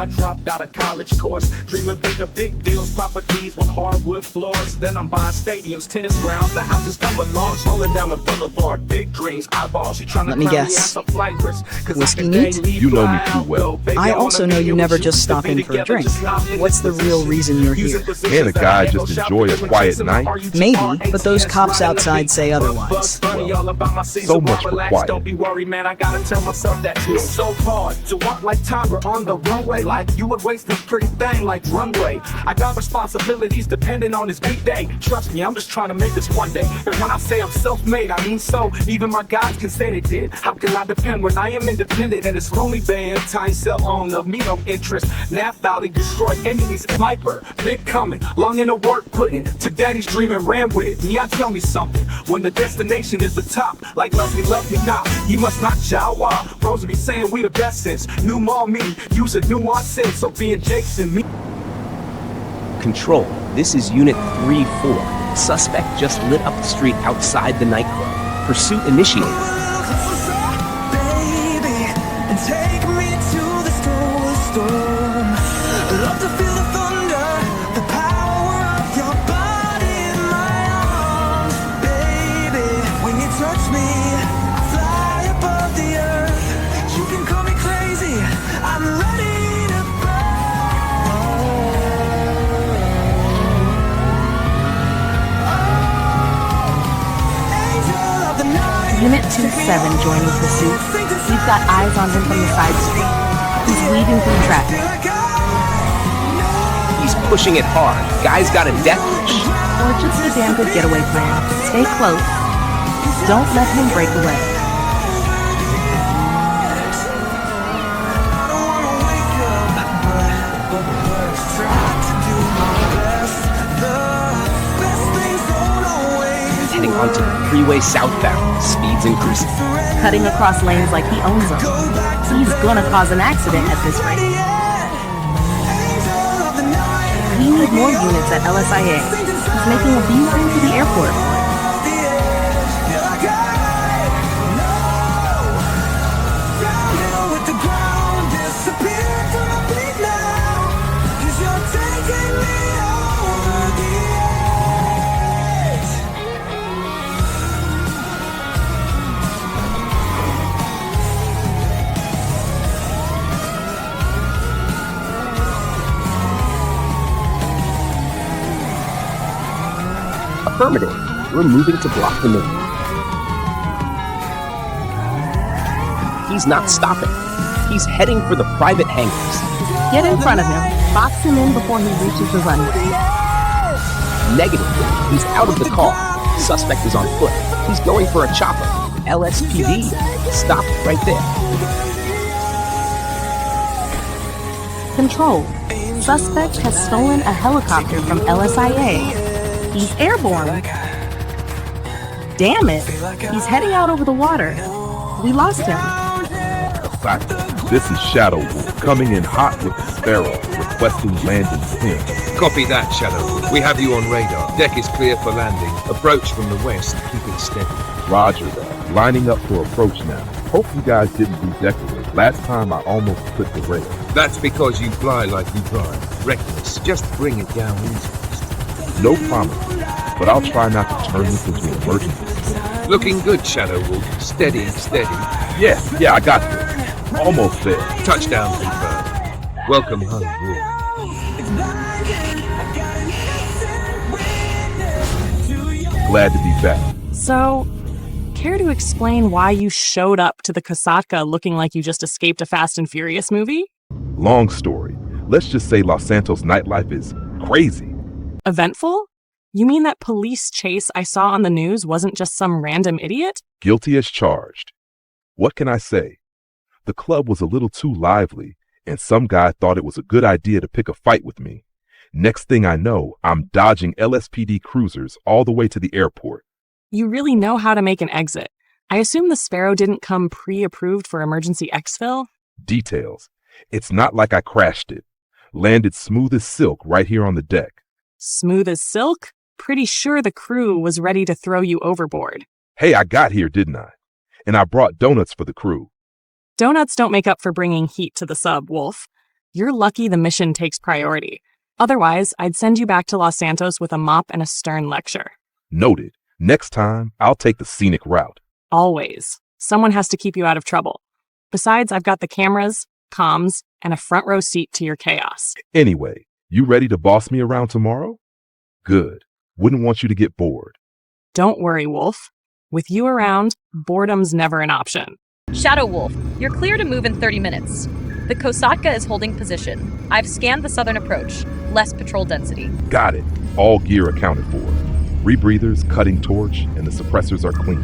I dropped out of college course, dreaming bigger, big deals, properties with hardwood floors. Then I'm buying stadiums, tennis grounds, the houses come with lawns, rolling down the boulevard, big dreams, eyeballs. She trying to Let me guess. Whiskey neat? You know me too well. I also know you never just stop in for a drink. What's the real reason you're here? Can a guy just enjoy a quiet night? Maybe, but those cops outside say otherwise. Well, so much for quiet. Don't be worried, man, I gotta tell myself that it's so hard to walk like Tyra on the runway, like you would waste this pretty thing like runway. I got responsibilities depending on this big day. Trust me, I'm just trying to make this one day. And when I say I'm self-made, I mean so. Even my guys can say they did. How can I depend when I am independent and it's lonely band? Time cell on of me no interest. Nap out and destroy enemies. Sniper, big coming, long in the work putting. To daddy's dreaming, ran with it. Yeah, tell me something. When the destination is the top, like love me not. He must not chow wow. Bros be saying we the best since new mall me. Use a nuance sense, so being Jason me. Control, this is Unit 3-4. Suspect just lit up the street outside the nightclub. Pursuit initiated. Take me to the storm. Love to feel the thunder, the power of your body in my arms. Baby, when you touch me, I fly above the earth. You can call me crazy, I'm ready to burn. Angel of the night. Unit 2-7 joining pursuit. We've got eyes on him from the side street. He's weaving through traffic. He's pushing it hard. Guy's got a death wish. Or just a damn good getaway plan. Stay close. Don't let him break away. He's heading onto the freeway southbound. Speeds increasing. Cutting across lanes like he owns them. He's gonna cause an accident at this rate. We need more units at LSIA. He's making a beeline to the airport. Affirmative. We're moving to block the move. He's not stopping. He's heading for the private hangars. Get in front of him. Box him in before he reaches the runway. Negative. He's out of the car. Suspect is on foot. He's going for a chopper. LSPD. Stop right there. Control. Suspect has stolen a helicopter from LSIA. He's airborne. Damn it. He's heading out over the water. We lost him. Kasatka, this is Shadow Wolf, coming in hot with the Sparrow, requesting landing pin. Copy that, Shadow. We have you on radar. Deck is clear for landing. Approach from the west. Keep it steady. Roger that. Lining up for approach now. Hope you guys didn't redecorate. Last time I almost clipped the rail. That's because you fly like you drive. Reckless. Just bring it down easy. No promise, but I'll try not to turn this into an emergency. Looking good, Shadow Wolf. Steady, steady. Yeah, I got this. Almost there. Touchdown confirmed. Welcome home, Wolf. Glad to be back. So, care to explain why you showed up to the Kasatka looking like you just escaped a Fast and Furious movie? Long story. Let's just say Los Santos nightlife is crazy. Eventful? You mean that police chase I saw on the news wasn't just some random idiot? Guilty as charged. What can I say? The club was a little too lively, and some guy thought it was a good idea to pick a fight with me. Next thing I know, I'm dodging LSPD cruisers all the way to the airport. You really know how to make an exit. I assume the Sparrow didn't come pre-approved for emergency exfil? Details. It's not like I crashed it. Landed smooth as silk right here on the deck. Smooth as silk? Pretty sure the crew was ready to throw you overboard. Hey, I got here, didn't I? And I brought donuts for the crew. Donuts don't make up for bringing heat to the sub, Wolf. You're lucky the mission takes priority. Otherwise, I'd send you back to Los Santos with a mop and a stern lecture. Noted. Next time, I'll take the scenic route. Always. Someone has to keep you out of trouble. Besides, I've got the cameras, comms, and a front row seat to your chaos. Anyway, you ready to boss me around tomorrow? Good. Wouldn't want you to get bored. Don't worry, Wolf. With you around, boredom's never an option. Shadow Wolf, you're clear to move in 30 minutes. The Kasatka is holding position. I've scanned the southern approach. Less patrol density. Got it. All gear accounted for. Rebreathers, cutting torch, and the suppressors are clean.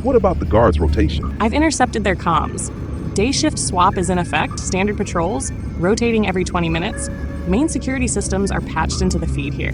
What about the guards' rotation? I've intercepted their comms. Day shift swap is in effect, standard patrols, rotating every 20 minutes. Main security systems are patched into the feed here.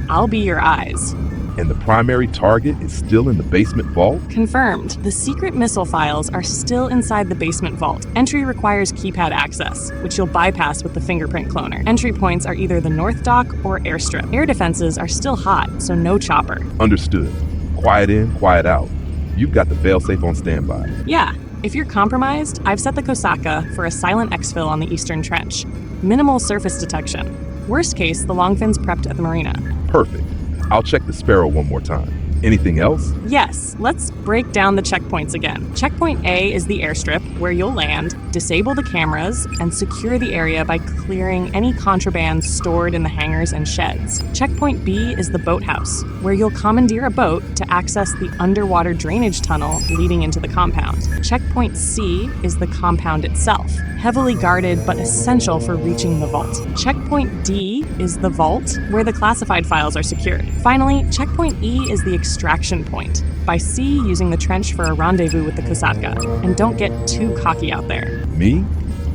I'll be your eyes. And the primary target is still in the basement vault? Confirmed. The secret missile files are still inside the basement vault. Entry requires keypad access, which you'll bypass with the fingerprint cloner. Entry points are either the north dock or airstrip. Air defenses are still hot, so no chopper. Understood. Quiet in, quiet out. You've got the failsafe on standby. Yeah. If you're compromised, I've set the Kasatka for a silent exfil on the eastern trench. Minimal surface detection. Worst case, the longfin's prepped at the marina. Perfect. I'll check the Sparrow one more time. Anything else? Yes, let's break down the checkpoints again. Checkpoint A is the airstrip, where you'll land, disable the cameras, and secure the area by clearing any contraband stored in the hangars and sheds. Checkpoint B is the boathouse, where you'll commandeer a boat to access the underwater drainage tunnel leading into the compound. Checkpoint C is the compound itself, heavily guarded but essential for reaching the vault. Checkpoint D is the vault, where the classified files are secured. Finally, Checkpoint E is the extraction point. By sea, using the trench for a rendezvous with the Kasatka. And don't get too cocky out there. Me?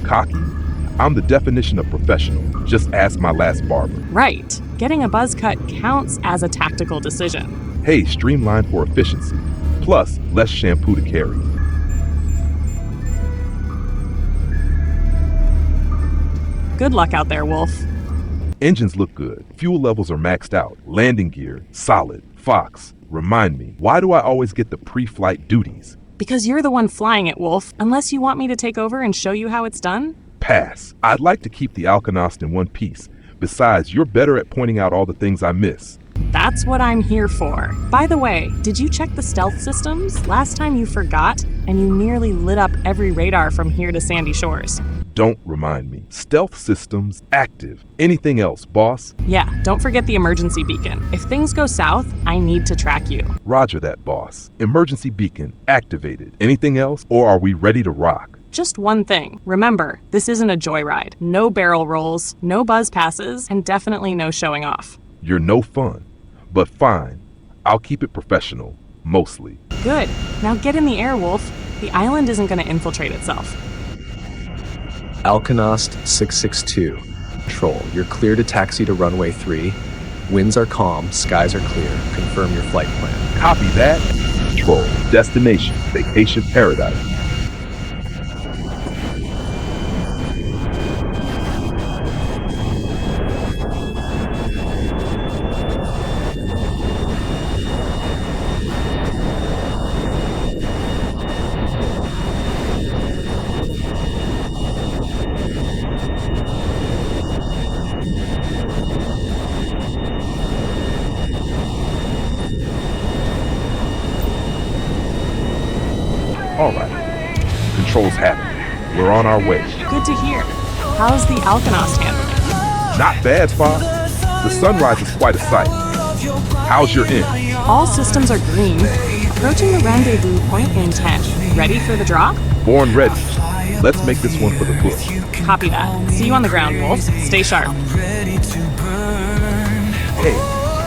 Cocky? I'm the definition of professional. Just ask my last barber. Right. Getting a buzz cut counts as a tactical decision. Hey, streamlined for efficiency. Plus, less shampoo to carry. Good luck out there, Wolf. Engines look good. Fuel levels are maxed out. Landing gear, solid. Fox, remind me, why do I always get the pre-flight duties? Because you're the one flying it, Wolf. Unless you want me to take over and show you how it's done? Pass. I'd like to keep the Alkanost in one piece. Besides, you're better at pointing out all the things I miss. That's what I'm here for. By the way, did you check the stealth systems? Last time you forgot, and you nearly lit up every radar from here to Sandy Shores. Don't remind me. Stealth systems active. Anything else, boss? Yeah, don't forget the emergency beacon. If things go south, I need to track you. Roger that, boss. Emergency beacon activated. Anything else, or are we ready to rock? Just one thing. Remember, this isn't a joyride. No barrel rolls, no buzz passes, and definitely no showing off. You're no fun. But fine. I'll keep it professional. Mostly. Good. Now get in the air, Wolf. The island isn't going to infiltrate itself. Alkanost 662. Control, you're clear to taxi to runway 3. Winds are calm, skies are clear. Confirm your flight plan. Copy that. Control. Destination. Vacation paradise. All right. Controls have it. We're on our way. Good to hear. How's the Alkanost handling? Not bad, Fox. The sunrise is quite a sight. How's your end? All systems are green. Approaching the rendezvous point in 10. Ready for the drop? Born ready. Let's make this one for the book. Copy that. See you on the ground, Wolf. Stay sharp. Hey,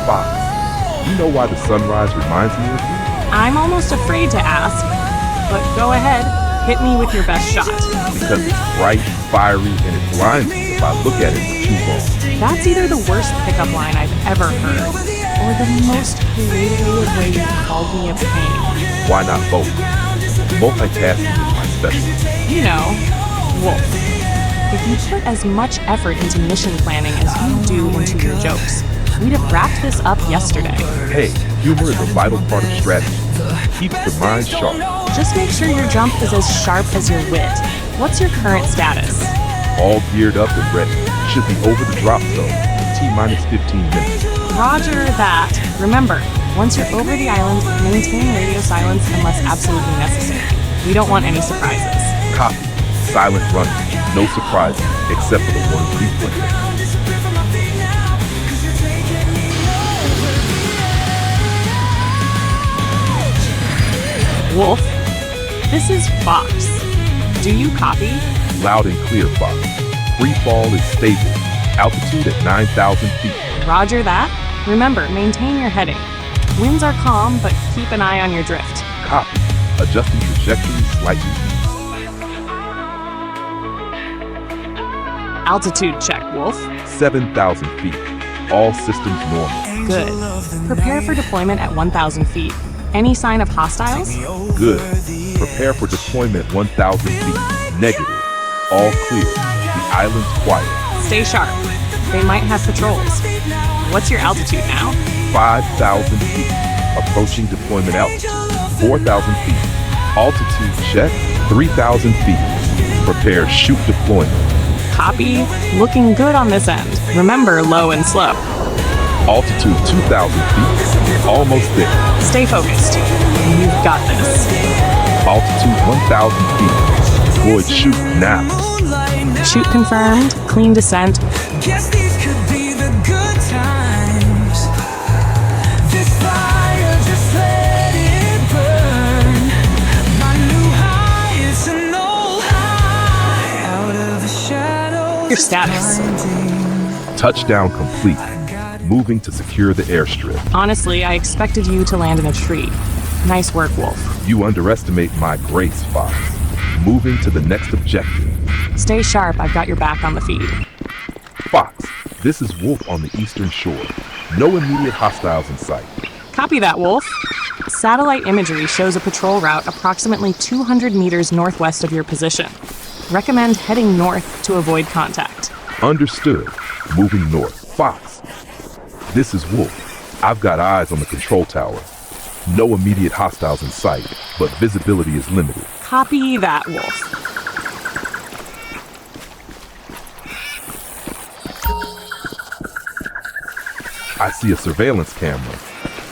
Fox. You know why the sunrise reminds me of you? I'm almost afraid to ask, but go ahead. Hit me with your best shot. Because it's bright, fiery, and it blinds me if I look at it for too long. That's either the worst pickup line I've ever heard, or the most creative way you called me a pain. Why not both? Multitasking is my specialty. You know, Wolf. If you put as much effort into mission planning as you do into your jokes, we'd have wrapped this up yesterday. Hey, humor is a vital part of strategy. Keeps the mind sharp. Just make sure your jump is as sharp as your wit. What's your current status? All geared up and ready. Should be over the drop zone. T-minus 15 minutes. Roger that. Remember, once you're over the island, maintain radio silence unless absolutely necessary. We don't want any surprises. Copy. Silent running. No surprises, except for the one replay. Wolf, this is Fox. Do you copy? Loud and clear, Fox. Free fall is stable. Altitude at 9,000 feet. Roger that. Remember, maintain your heading. Winds are calm, but keep an eye on your drift. Copy. Adjusting trajectory slightly. Altitude check, Wolf. 7,000 feet. All systems normal. Good. Prepare for deployment at 1,000 feet. Any sign of hostiles? Good. Prepare for deployment 1,000 feet. Negative. All clear. The island's quiet. Stay sharp. They might have patrols. What's your altitude now? 5,000 feet. Approaching deployment altitude. 4,000 feet. Altitude check. 3,000 feet. Prepare shoot deployment. Copy. Looking good on this end. Remember, low and slow. Altitude 2,000 feet. Almost there. Stay focused. You've got this. Altitude 1,000 feet. Avoid shoot now. Shoot confirmed. Clean descent. Guess these could be the good times. This fire, just let it burn. My new high is an old high. Out of the shadows. Your status. Touchdown complete. Moving to secure the airstrip. Honestly, I expected you to land in a tree. Nice work, Wolf. You underestimate my grace, Fox. Moving to the next objective. Stay sharp. I've got your back on the feed. Fox, this is Wolf on the eastern shore. No immediate hostiles in sight. Copy that, Wolf. Satellite imagery shows a patrol route approximately 200 meters northwest of your position. Recommend heading north to avoid contact. Understood. Moving north. Fox, this is Wolf. I've got eyes on the control tower. No immediate hostiles in sight, but visibility is limited. Copy that, Wolf. I see a surveillance camera.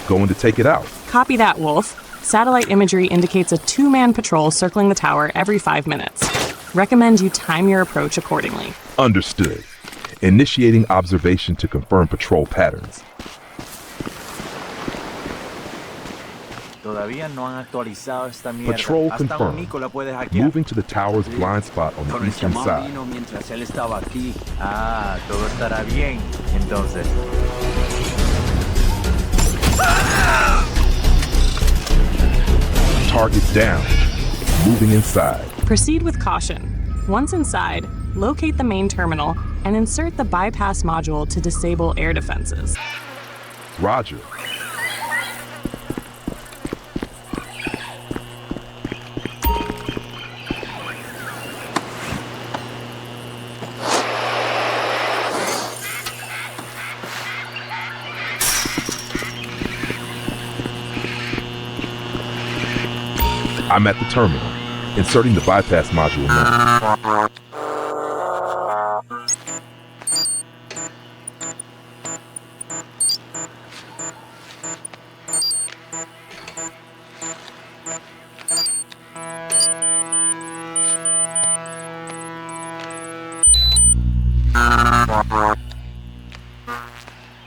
Going to take it out. Copy that, Wolf. Satellite imagery indicates a two-man patrol circling the tower every 5 minutes. Recommend you time your approach accordingly. Understood. Initiating observation to confirm patrol patterns. Patrol confirmed. Moving to the tower's blind spot on the eastern side. Target down. Moving inside. Proceed with caution. Once inside, locate the main terminal and insert the bypass module to disable air defenses. Roger. I'm at the terminal, inserting the bypass module now.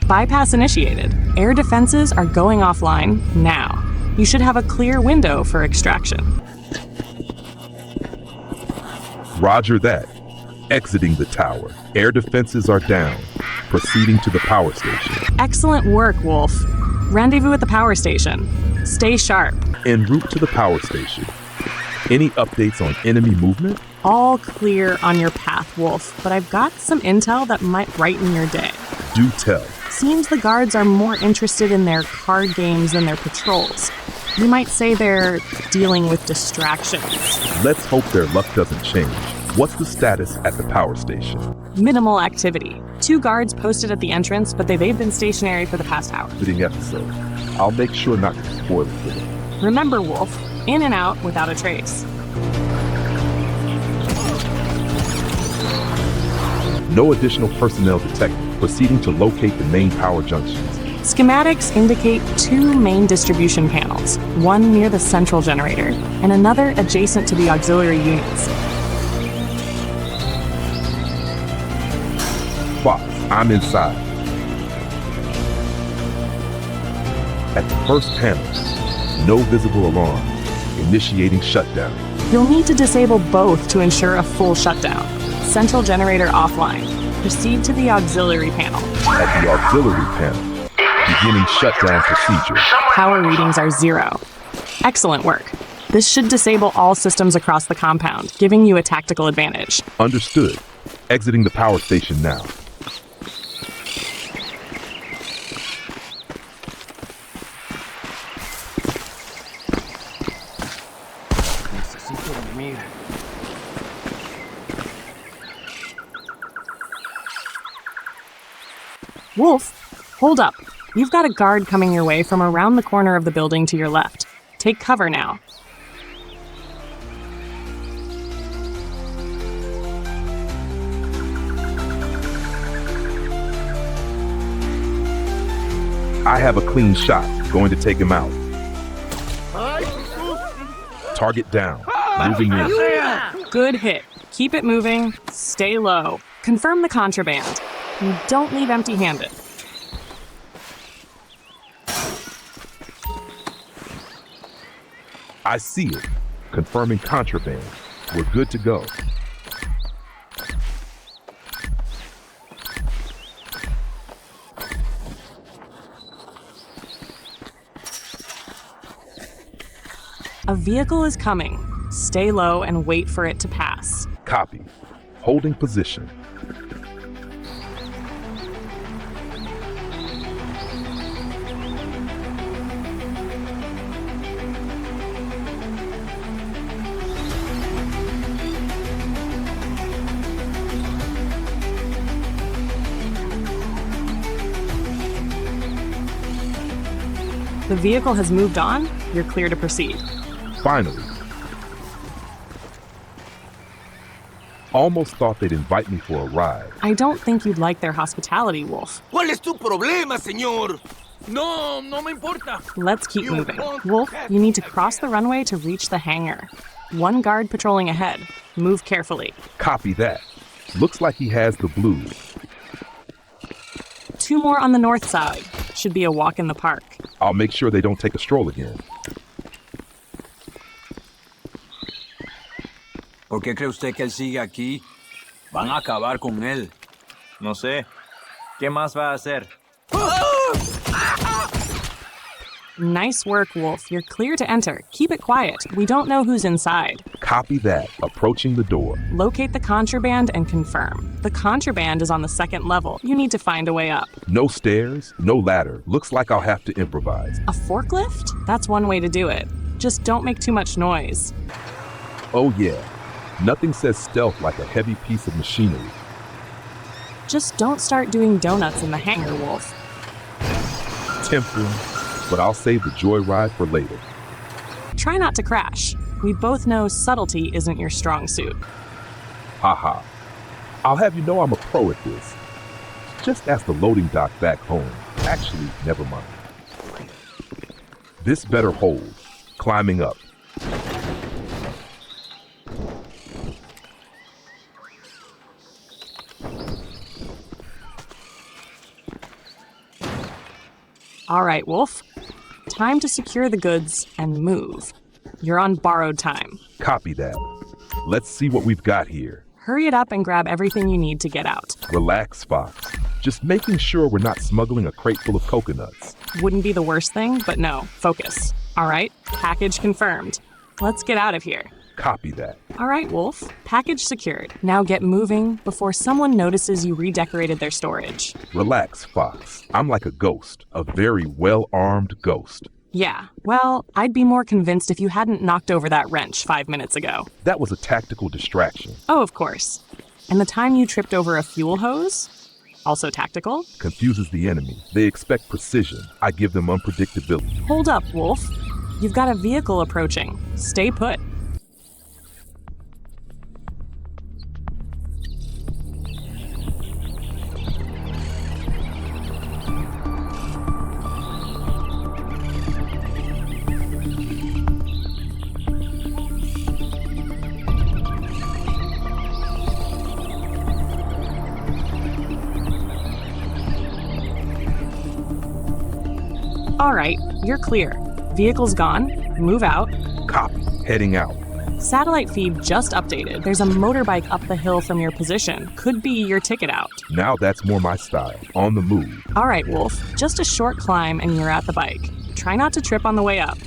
Bypass initiated. Air defenses are going offline now. You should have a clear window for extraction. Roger that. Exiting the tower. Air defenses are down. Proceeding to the power station. Excellent work, Wolf. Rendezvous at the power station. Stay sharp. En route to the power station. Any updates on enemy movement? All clear on your path, Wolf, but I've got some intel that might brighten your day. Do tell. Seems the guards are more interested in their card games than their patrols. You might say they're dealing with distractions. Let's hope their luck doesn't change. What's the status at the power station? Minimal activity. 2 guards posted at the entrance, but they've been stationary for the past hour. Fitting episode. I'll make sure not to spoil it for them. Remember, Wolf, in and out without a trace. No additional personnel detected. Proceeding to locate the main power junctions. Schematics indicate 2 main distribution panels, one near the central generator, and another adjacent to the auxiliary units. Fox, I'm inside. At the first panel, no visible alarm. Initiating shutdown. You'll need to disable both to ensure a full shutdown. Central generator offline. Proceed to the auxiliary panel. At the auxiliary panel, beginning shutdown procedure. Power readings are 0. Excellent work. This should disable all systems across the compound, giving you a tactical advantage. Understood. Exiting the power station now. Wolf, hold up. You've got a guard coming your way from around the corner of the building to your left. Take cover now. I have a clean shot. Going to take him out. Target down. Moving in. Good hit. Keep it moving. Stay low. Confirm the contraband. And don't leave empty-handed. I see it. Confirming contraband. We're good to go. A vehicle is coming. Stay low and wait for it to pass. Copy. Holding position. The vehicle has moved on. You're clear to proceed. Finally. Almost thought they'd invite me for a ride. I don't think you'd like their hospitality, Wolf. ¿Cuál es tu problema, señor? No, no me importa. Let's keep moving. Wolf, you need to cross the runway to reach the hangar. One guard patrolling ahead. Move carefully. Copy that. Looks like he has the blues. 2 more on the north side. Should be a walk in the park. I'll make sure they don't take a stroll again. ¿Por qué cree usted que él sigue aquí? Van a acabar con él. No sé. ¿Qué más va a hacer? Nice work, Wolf. You're clear to enter. Keep it quiet. We don't know who's inside. Copy that. Approaching the door. Locate the contraband and confirm. The contraband is on the 2nd level. You need to find a way up. No stairs, no ladder. Looks like I'll have to improvise. A forklift? That's one way to do it. Just don't make too much noise. Oh yeah. Nothing says stealth like a heavy piece of machinery. Just don't start doing donuts in the hangar, Wolf. Tempting, but I'll save the joyride for later. Try not to crash. We both know subtlety isn't your strong suit. Haha. I'll have you know I'm a pro at this. Just ask the loading dock back home. Actually, never mind. This better hold. Climbing up. All right, Wolf. Time to secure the goods and move. You're on borrowed time. Copy that. Let's see what we've got here. Hurry it up and grab everything you need to get out. Relax, Fox. Just making sure we're not smuggling a crate full of coconuts. Wouldn't be the worst thing, but no, focus. All right, package confirmed. Let's get out of here. Copy that. All right, Wolf. Package secured. Now get moving before someone notices you redecorated their storage. Relax, Fox. I'm like a ghost, a very well-armed ghost. Yeah, well, I'd be more convinced if you hadn't knocked over that wrench 5 minutes ago. That was a tactical distraction. Oh, of course. And the time you tripped over a fuel hose? Also tactical? Confuses the enemy. They expect precision. I give them unpredictability. Hold up, Wolf. You've got a vehicle approaching. Stay put. All right, you're clear. Vehicle's gone. Move out. Copy. Heading out. Satellite feed just updated. There's a motorbike up the hill from your position. Could be your ticket out. Now that's more my style. On the move. All right, Wolf. Just a short climb and you're at the bike. Try not to trip on the way up.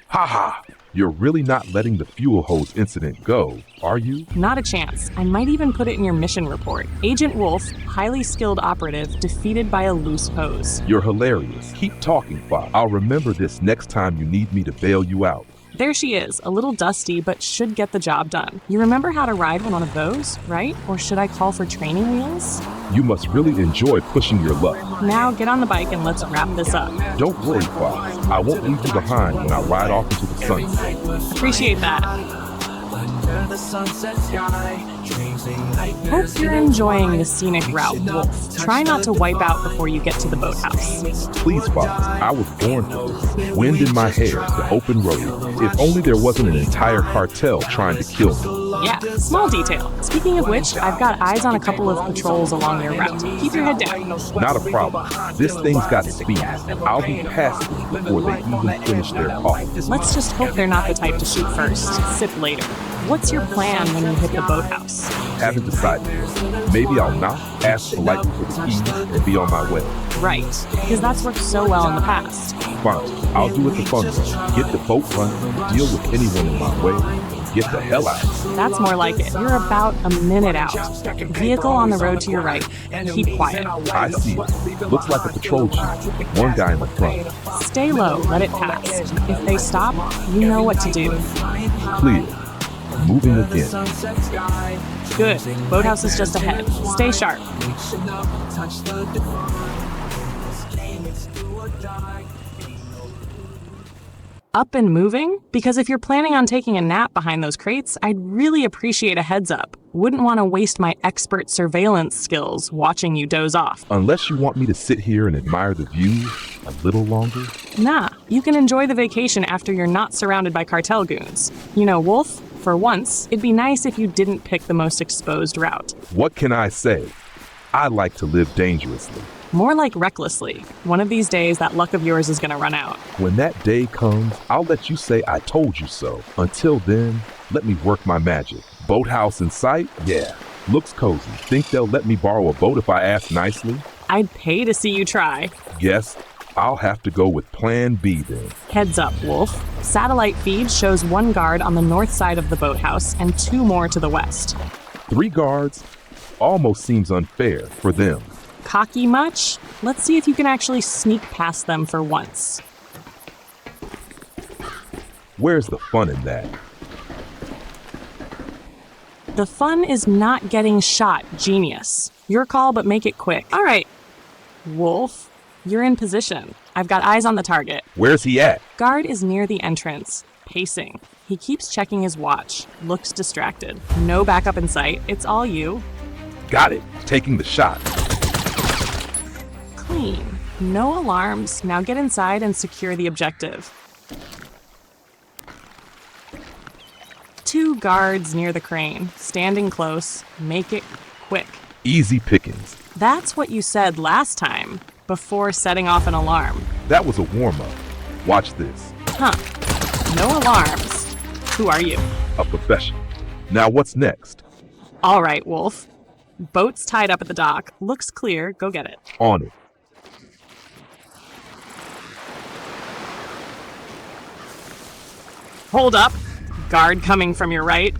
Haha. You're really not letting the fuel hose incident go, are you? Not a chance. I might even put it in your mission report. Agent Wolf, highly skilled operative, defeated by a loose hose. You're hilarious. Keep talking, Fox. I'll remember this next time you need me to bail you out. There she is, a little dusty, but should get the job done. You remember how to ride one of those, right? Or should I call for training wheels? You must really enjoy pushing your luck. Now get on the bike and let's wrap this up. Don't worry, Fox. I won't leave you behind when I ride off into the sunset. Appreciate that. Under the sunset sky, dreams ignite. Hope you're enjoying the scenic route, Wolf. Try not to wipe out before you get to the boathouse. Please, Fox. I was born for this. Wind in my hair, the open road. If only there wasn't an entire cartel trying to kill me. Yeah, small detail. Speaking of which, I've got eyes on a couple of patrols along your route. Keep your head down. Not a problem. This thing's got speed. I'll be past them before they even finish their coffee. Let's just hope they're not the type to shoot first, sip later. What's your plan when you hit the boathouse? Haven't decided yet. Maybe I'll knock, ask politely for the keys, and be on my way. Right, because that's worked so well in the past. Fine. I'll do it the fun way. Get the boat running, deal with anyone in my way, and get the hell out. That's more like it. You're about a minute out. Vehicle on the road to your right. Keep quiet. I see it. Looks like a patrol jeep. One guy in the front. Stay low. Let it pass. If they stop, you know what to do. Clear. Moving again. Good. Boathouse is just ahead. Stay sharp. Up and moving? Because if you're planning on taking a nap behind those crates, I'd really appreciate a heads up. Wouldn't want to waste my expert surveillance skills watching you doze off. Unless you want me to sit here and admire the view a little longer? Nah, you can enjoy the vacation after you're not surrounded by cartel goons. You know, Wolf, for once, it'd be nice if you didn't pick the most exposed route. What can I say? I like to live dangerously. More like recklessly. One of these days, that luck of yours is gonna run out. When that day comes, I'll let you say I told you so. Until then, let me work my magic. Boathouse in sight? Yeah. Looks cozy. Think they'll let me borrow a boat if I ask nicely? I'd pay to see you try. Guess I'll have to go with Plan B then. Heads up, Wolf. Satellite feed shows one guard on the north side of the boathouse and 2 more to the west. 3 guards? Almost seems unfair for them. Cocky much? Let's see if you can actually sneak past them for once. Where's the fun in that? The fun is not getting shot, genius. Your call, but make it quick. All right. Wolf, you're in position. I've got eyes on the target. Where's he at? Guard is near the entrance, pacing. He keeps checking his watch, looks distracted. No backup in sight. It's all you. Got it. Taking the shot. Clean. No alarms. Now get inside and secure the objective. 2 guards near the crane, standing close. Make it quick. Easy pickings. That's what you said last time, before setting off an alarm. That was a warm-up. Watch this. Huh. No alarms. Who are you? A professional. Now what's next? All right, Wolf. Boat's tied up at the dock. Looks clear. Go get it. On it. Hold up. Guard coming from your right.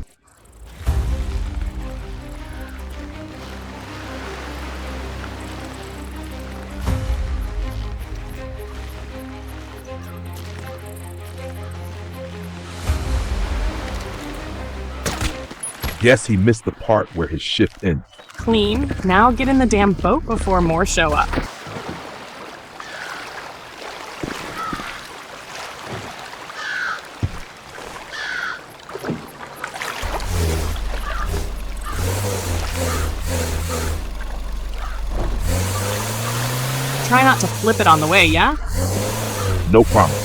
Guess he missed the part where his shift ended. Clean. Now get in the damn boat before more show up. Try not to flip it on the way, yeah? No problem.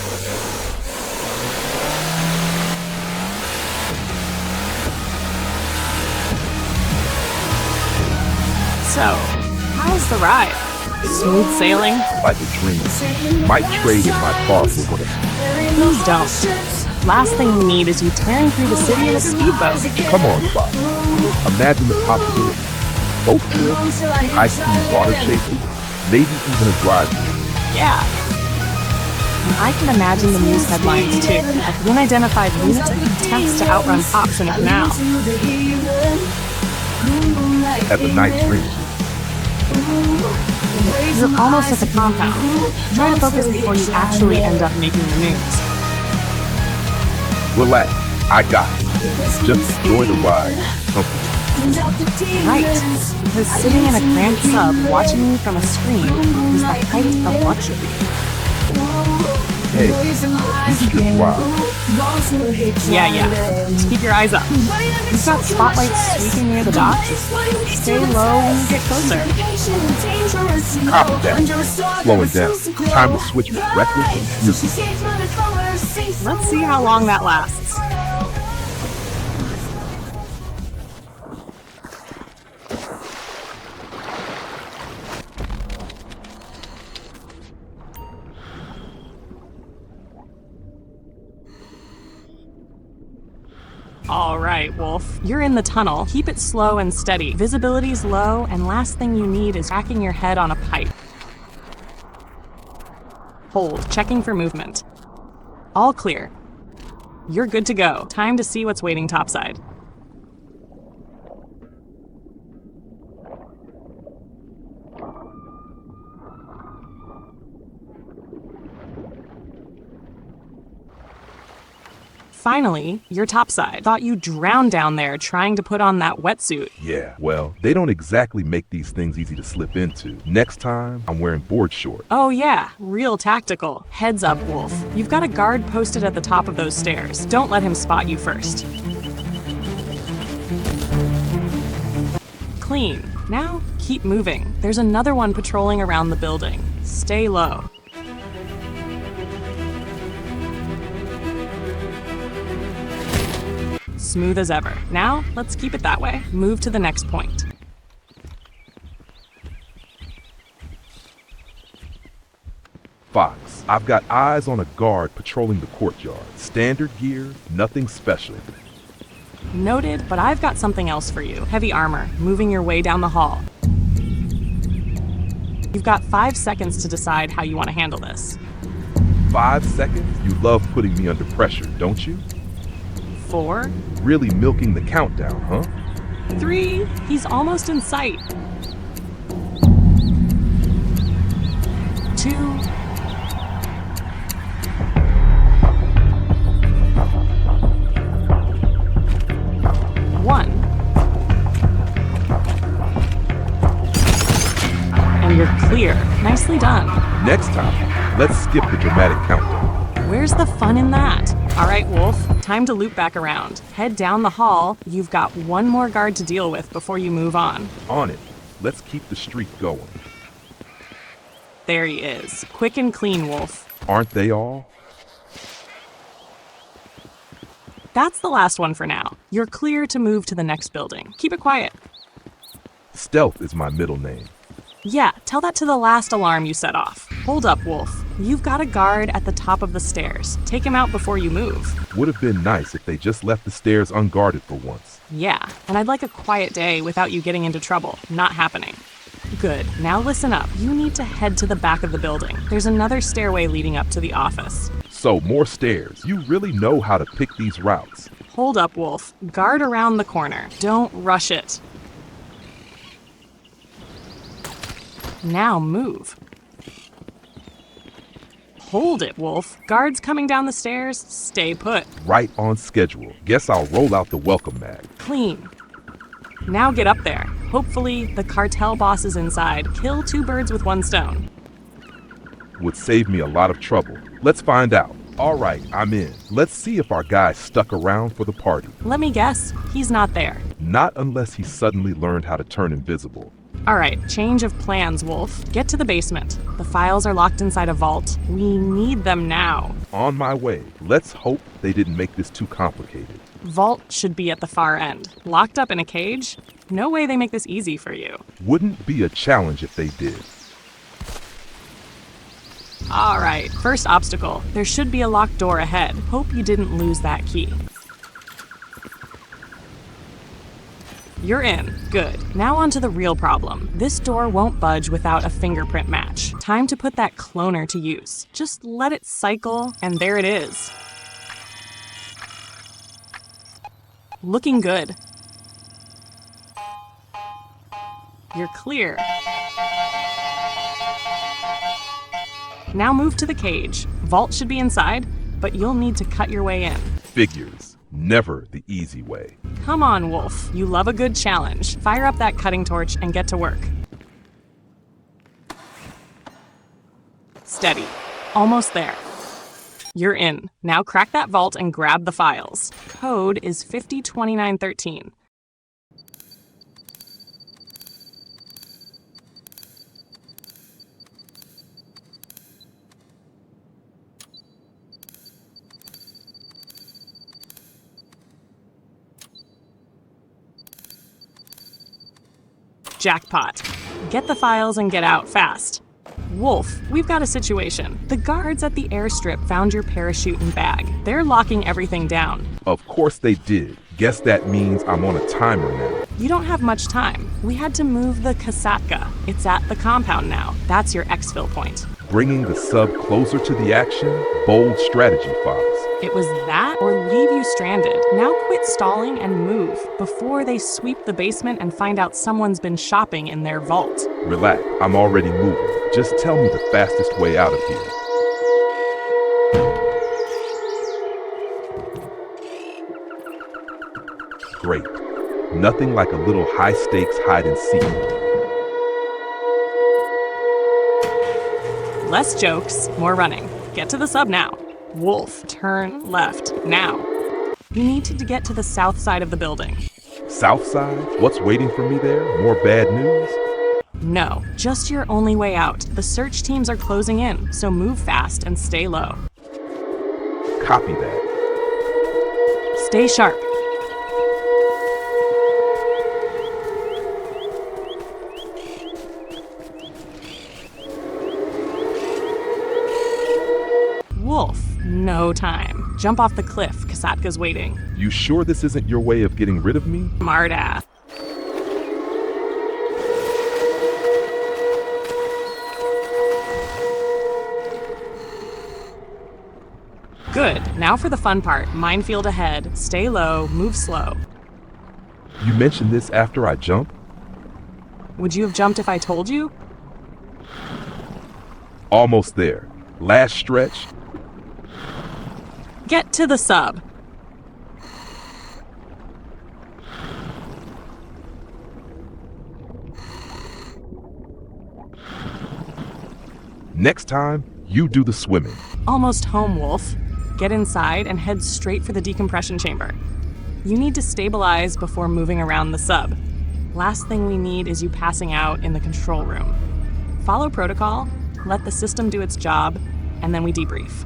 So, how's the ride? Smooth sailing? Like a dream. Might trade in my car for one of them. Please don't. Last thing we need is you tearing through the city in a speedboat. Come on, Bob. Imagine the possibilities. Boat trips, high-speed water chases, maybe even a drive-thru. Yeah. And I can imagine the news headlines too. Like unidentified lunatic attempts to outrun cops in a canal. At the night dream. You're almost at the compound. Try to focus before you actually end up making the news. Relax, I got it. Just enjoy the ride. Right, because sitting in a cramped sub watching you from a screen is the height of luxury. Hey, you should wild. Yeah. Just keep your eyes up. You've got spotlights sweeping near the docks. Stay low when you get closer. Copy that. Slowing down. Time to switch from reckless to music. Let's see how long that lasts. All right, Wolf. You're in the tunnel. Keep it slow and steady. Visibility's low, and last thing you need is cracking your head on a pipe. Hold, checking for movement. All clear. You're good to go. Time to see what's waiting topside. Finally, you're topside. Thought you drowned down there trying to put on that wetsuit. Yeah, well, they don't exactly make these things easy to slip into. Next time, I'm wearing board shorts. Oh yeah, real tactical. Heads up, Wolf. You've got a guard posted at the top of those stairs. Don't let him spot you first. Clean. Now, keep moving. There's another one patrolling around the building. Stay low. Smooth as ever. Now, let's keep it that way. Move to the next point. Fox, I've got eyes on a guard patrolling the courtyard. Standard gear, nothing special. Noted, but I've got something else for you. Heavy armor, moving your way down the hall. You've got 5 seconds to decide how you want to handle this. 5 seconds? You love putting me under pressure, don't you? 4. Really milking the countdown, huh? 3. He's almost in sight. 2. 1. And you're clear. Nicely done. Next time, let's skip the dramatic countdown. Where's the fun in that? All right, Wolf, time to loop back around. Head down the hall. You've got one more guard to deal with before you move on. On it. Let's keep the streak going. There he is. Quick and clean, Wolf. Aren't they all? That's the last one for now. You're clear to move to the next building. Keep it quiet. Stealth is my middle name. Yeah, tell that to the last alarm you set off. Hold up, Wolf. You've got a guard at the top of the stairs. Take him out before you move. Would have been nice if they just left the stairs unguarded for once. Yeah, and I'd like a quiet day without you getting into trouble. Not happening. Good. Now listen up. You need to head to the back of the building. There's another stairway leading up to the office. So, more stairs. You really know how to pick these routes. Hold up, Wolf. Guard around the corner. Don't rush it. Now move. Hold it, Wolf. Guards coming down the stairs. Stay put. Right on schedule. Guess I'll roll out the welcome mat. Clean. Now get up there. Hopefully, the cartel boss is inside. Kill 2 birds with 1 stone. Would save me a lot of trouble. Let's find out. All right, I'm in. Let's see if our guy stuck around for the party. Let me guess, he's not there. Not unless he suddenly learned how to turn invisible. All right, change of plans, Wolf. Get to the basement. The files are locked inside a vault. We need them now. On my way. Let's hope they didn't make this too complicated. Vault should be at the far end. Locked up in a cage? No way they make this easy for you. Wouldn't be a challenge if they did. Alright, first obstacle. There should be a locked door ahead. Hope you didn't lose that key. You're in. Good. Now on to the real problem. This door won't budge without a fingerprint match. Time to put that cloner to use. Just let it cycle, and there it is. Looking good. You're clear. Now move to the cage. Vault should be inside, but you'll need to cut your way in. Figures. Never the easy way. Come on, Wolf. You love a good challenge. Fire up that cutting torch and get to work. Steady. Almost there. You're in. Now crack that vault and grab the files. Code is 502913. Jackpot. Get the files and get out fast. Wolf, we've got a situation. The guards at the airstrip found your parachute and bag. They're locking everything down. Of course they did. Guess that means I'm on a timer now. You don't have much time. We had to move the Kasatka. It's at the compound now. That's your exfil point. Bringing the sub closer to the action? Bold strategy, Fox. It was that or leave you stranded. Now quit stalling and move before they sweep the basement and find out someone's been shopping in their vault. Relax, I'm already moving. Just tell me the fastest way out of here. Great. Nothing like a little high-stakes hide-and-seek. Less jokes, more running. Get to the sub now. Wolf, turn left, now. You need to get to the south side of the building. South side? What's waiting for me there? More bad news? No, just your only way out. The search teams are closing in, so move fast and stay low. Copy that. Stay sharp. Wolf, no time. Jump off the cliff. Kasatka's waiting. You sure this isn't your way of getting rid of me? Smartass. Good. Now for the fun part. Minefield ahead. Stay low. Move slow. You mentioned this after I jump? Would you have jumped if I told you? Almost there. Last stretch. Get to the sub. Next time, you do the swimming. Almost home, Wolf. Get inside and head straight for the decompression chamber. You need to stabilize before moving around the sub. Last thing we need is you passing out in the control room. Follow protocol, let the system do its job, and then we debrief.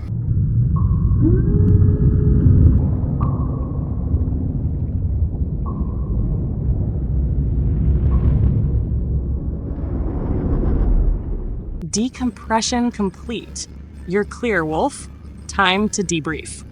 Decompression complete. You're clear, Wolf. Time to debrief.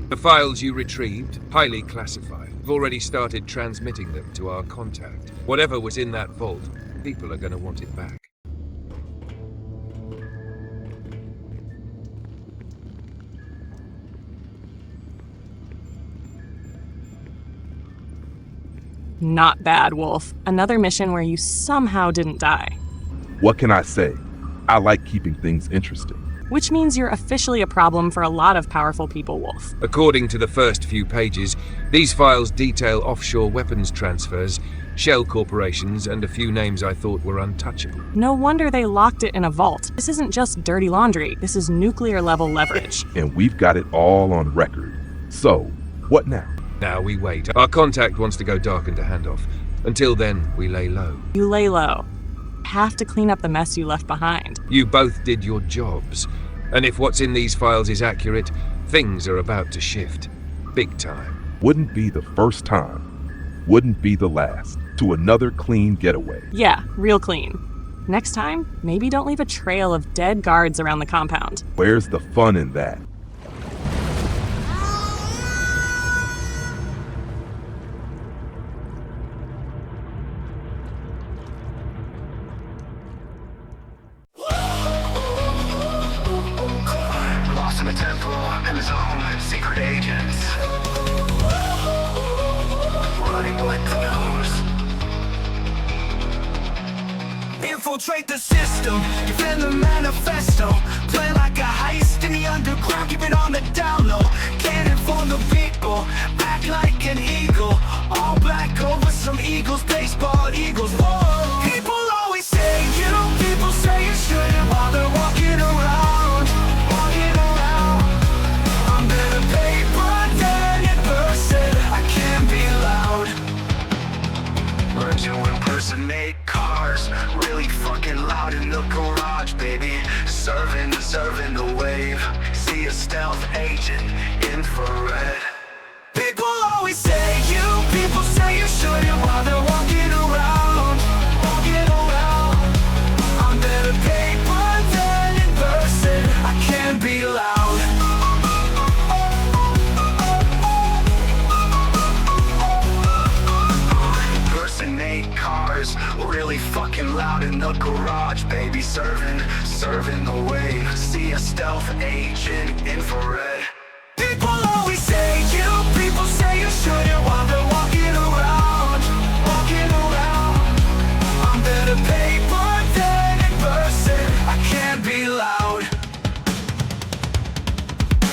The files you retrieved, highly classified. We've already started transmitting them to our contact. Whatever was in that vault, people are going to want it back. Not bad, Wolf. Another mission where you somehow didn't die. What can I say? I like keeping things interesting. Which means you're officially a problem for a lot of powerful people, Wolf. According to the first few pages, these files detail offshore weapons transfers, shell corporations, and a few names I thought were untouchable. No wonder they locked it in a vault. This isn't just dirty laundry. This is nuclear-level leverage. And we've got it all on record. So, what now? Now we wait. Our contact wants to go dark into handoff. Until then, we lay low. You lay low. have to clean up the mess you left behind. You both did your jobs. And if what's in these files is accurate, things are about to shift. Big time. Wouldn't be the first time. Wouldn't be the last. To another clean getaway. Yeah, real clean. Next time, maybe don't leave a trail of dead guards around the compound. Where's the fun in that? Lost in the temple, in his own secret agents. Running like the nose. Infiltrate the system, defend the manifesto. Play like a heist in the underground, keep it on the down low. Can't inform the people, act like an eagle. All black over some Eagles, baseball Eagles. Whoa. People always say people say you shouldn't while they're walking around. Walking around. I'm better paper than in person, I can't be loud. Learn to impersonate cars, really fucking loud in the garage, baby. Serving the wave. See a stealth agent, infrared. People always say people say you shouldn't while they're walking around. Walking around. I'm better paper than in person, I can't be loud. Impersonate cars, really fucking loud in the garage, baby. Serving the wave. See a stealth agent, infrared. People always say people say you shouldn't while they're walking around. Walking around. I'm better paper than in person, I can't be loud.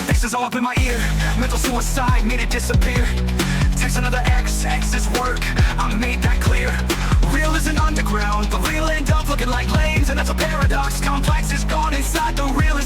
X is all up in my ear. Mental suicide, made it disappear. Text another X is work, I made that clear. Real isn't underground, the real end up looking like lanes, and that's a paradox. Complex is gone inside the real